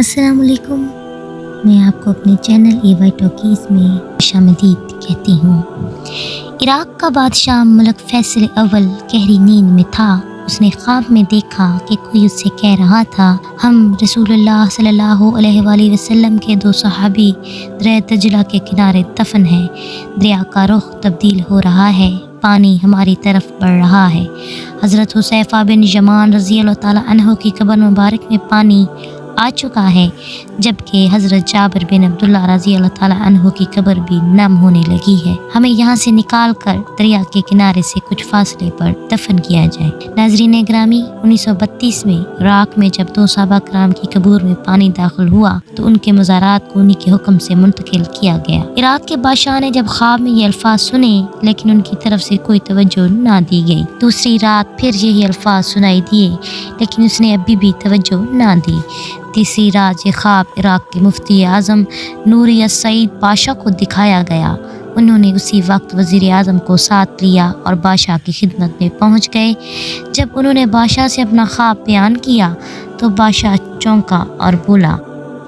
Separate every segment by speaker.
Speaker 1: अस्सलाम वालेकुम। मैं आपको अपने चैनल AY टॉकीज़ में खुशामदीद कहती हूँ। इराक़ का बादशाह मलक फैसल अव्वल गहरी नींद में था। उसने ख्वाब में देखा कि कोई उससे कह रहा था, हम रसूलुल्लाह सल्लल्लाहु अलैहि वसल्लम के दो सहाबी दरिया दजला के किनारे दफन हैं। दरिया का रुख तब्दील हो रहा है, पानी हमारी तरफ बढ़ रहा है। हज़रत हुज़ैफ़ा बिन यमान रज़ी अल्लाह ताला अन्हु की कब्र मुबारक में पानी आ चुका है, जबकि हज़रत जाबिर बिन अब्दुल्ला रज़ी अल्लाह ताला अन्हु की कब्र भी नम होने लगी है। हमें यहाँ से निकाल कर दरिया के किनारे से कुछ फासले पर दफन किया जाए। नाज़रीन ग्रामी, 1932 में इराक़ में जब दो सहाबा कराम की कब्र में पानी दाखिल हुआ तो उनके मज़ारात को उन्हीं के हुक्म से मुंतकिल किया गया। इराक़ के बादशाह ने जब ख्वाब में ये अल्फाज सुने, लेकिन उनकी तरफ से कोई तवज्जो ना दी गई। दूसरी रात फिर यही अल्फाज सुनाई दिए, लेकिन उसने अभी भी तवज्जो ना दी। तीसरी रात ये ख्वाब इराक़ के मुफ्ती आज़म नूरी सईद पाशा को दिखाया गया। उन्होंने उसी वक्त वज़ीर आज़म को साथ लिया और बादशाह की खिदमत में पहुंच गए। जब उन्होंने बादशाह से अपना ख्वाब बयान किया तो बादशाह चौंका और बोला,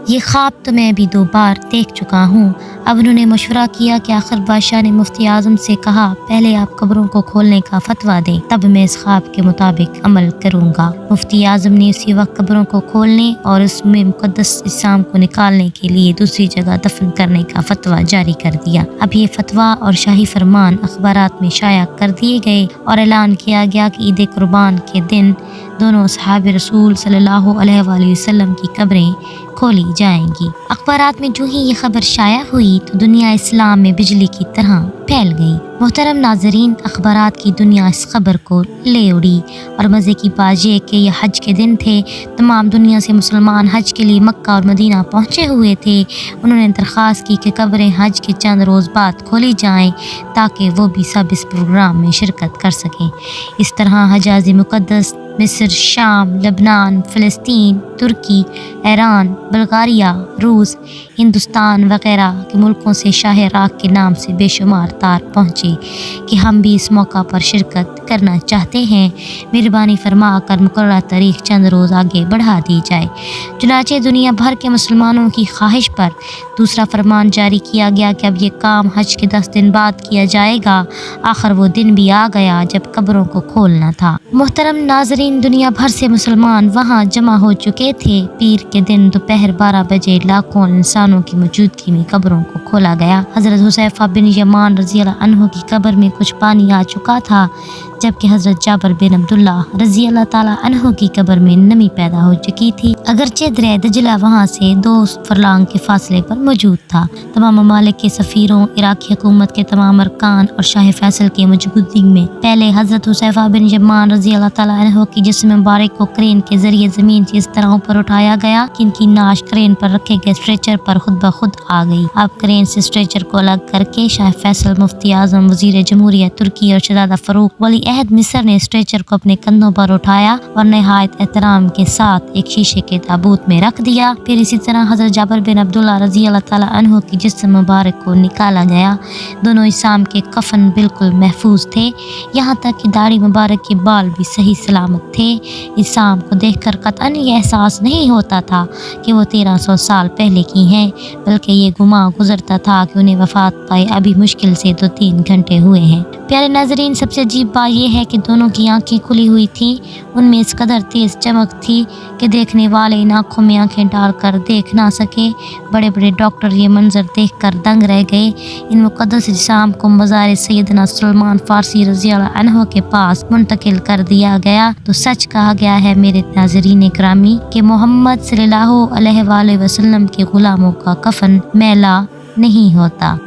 Speaker 1: ये ख्वाब तो मैं अभी 2 बार देख चुका हूँ। अब उन्होंने मशवरा किया कि आखिर बादशाह ने मुफ्ती आज़म से कहा, पहले आप कब्रों को खोलने का फतवा दें, तब मैं इस ख्वाब के मुताबिक अमल करूँगा। मुफ्ती आज़म ने उसी वक्त कब्रों को खोलने और उसमें मुक़द्दस इस्लाम को निकालने के लिए दूसरी जगह दफन करने का फतवा जारी कर दिया। अब ये फतवा और शाही फरमान अखबारात में शाया कर दिए गए और ऐलान किया गया कि ईद कुर्बान के दिन दोनों सहाबे रसूल सल्लल्लाहु अलैहि वसल्लम की कब्रें खोली जाएंगी। अखबारात में जो ही ये खबर शाया हुई तो दुनिया इस्लाम में बिजली की तरह फैल गई। मोहतरम नाजरीन, अखबारात की दुनिया इस खबर को ले उड़ी और मज़े की बात ये कि यह हज के दिन थे। तमाम दुनिया से मुसलमान हज के लिए मक्का और मदीना पहुँचे हुए थे। उन्होंने दरख्वास्त की कि कब्रें हज के चंद रोज़ बाद खोली जाएं ताकि वो भी सब इस प्रोग्राम में शिरकत कर सकें। इस तरह हजाज़ मुक़द्दस मिस्र, शाम, लबनान, फ़लस्तीन, तुर्की, ईरान, बल्गारिया, रूस, हिंदुस्तान वगैरह के मुल्कों से शाह इराक़ के नाम से बेशुमार तार पहुँचे कि हम भी इस मौका पर शिरकत करना चाहते हैं। मेहरबानी फरमा कर मुकर्रर तारीख चंद रोज़ आगे बढ़ा दी जाए। चुनांचे दुनिया भर के मुसलमानों की ख्वाहिश पर दूसरा फरमान जारी किया गया कि अब ये काम हज के 10 दिन बाद किया जाएगा। आखिर वो दिन भी आ गया जब कब्रों को खोलना था। मोहतरम नाजरीन, दुनिया भर से मुसलमान वहाँ जमा हो चुके थे। पीर के दिन दोपहर 12 बजे लाखों इंसानों की मौजूदगी में कब्रों को खोला गया। हज़रत हुज़ैफ़ा बिन यमान रज़ी अल्लाह अन्हु की कब्र में कुछ पानी आ चुका था, जबकि हज़रत जाबिर बिन अब्दुल्ला रज़ी अल्लाह ताला अन्हु की कब्र में नमी पैदा हो चुकी थी। अगरचे दरिया दजला वहाँ से 2 फरलांग के फासले पर मौजूद था। तमाम ममालिक के सफ़ीरों, इराक़ी हुकूमत के तमाम अरकान और शाह फैसल की मौजूदगी में पहले हज़रत हुज़ैफ़ा बिन यमान रज़ी अल्लाह ताला अन्हु की जिस्म मुबारक को क्रेन के जरिए ज़मीन से इस तरह ऊपर उठाया गया कि इनकी नाश क्रेन पर रखे गए स्ट्रेचर पर खुद ब खुद आ गई। अब क्रेन से स्ट्रेचर को अलग करके शाह फैसल, मुफ्ती आज़म, वज़ीर जमहूरिया तुर्की और शहज़ादा फ़ारूक वली अहद मिस्र ने स्ट्रेचर को अपने कंधों पर उठाया और नहायत एहतराम के साथ एक शीशे के ताबूत में रख दिया। फिर इसी तरह हज़रत जाबिर बिन अब्दुल्ला रज़ी अल्लाह ताला अन्हु की जिस्म मुबारक को निकाला गया। दोनों इस्लाम के कफन बिल्कुल महफूज थे, यहाँ तक कि दाढ़ी मुबारक के बाल भी सही सलामत थे। इस्लाम को देखकर कतन ये एहसास नहीं होता था कि वो 1300 साल पहले की हैं, बल्कि ये गुमा गुजरता था कि उन्हें वफ़ात पाए अभी मुश्किल से 2-3 घंटे हुए हैं। प्यारे नाजरीन, सबसे अजीब बात यह है कि दोनों की आंखें खुली हुई थीं। उनमें इस कदर तेज़ चमक थी कि देखने वाले इन आँखों में आंखें डालकर देख ना सके। बड़े बड़े डॉक्टर ये मंजर देखकर दंग रह गए। इन मुक़द्दस जिस्म को मज़ार सैयदना सलमान फ़ारसी रज़ी अल्लाह अन्हु के पास मुंतकिल कर दिया गया। तो सच कहा गया है मेरे नाज़रीन ग्रामी कि मोहम्मद सल्लल्लाहु अलैहि वसल्लम के ग़ुलामों का कफन मैला नहीं होता।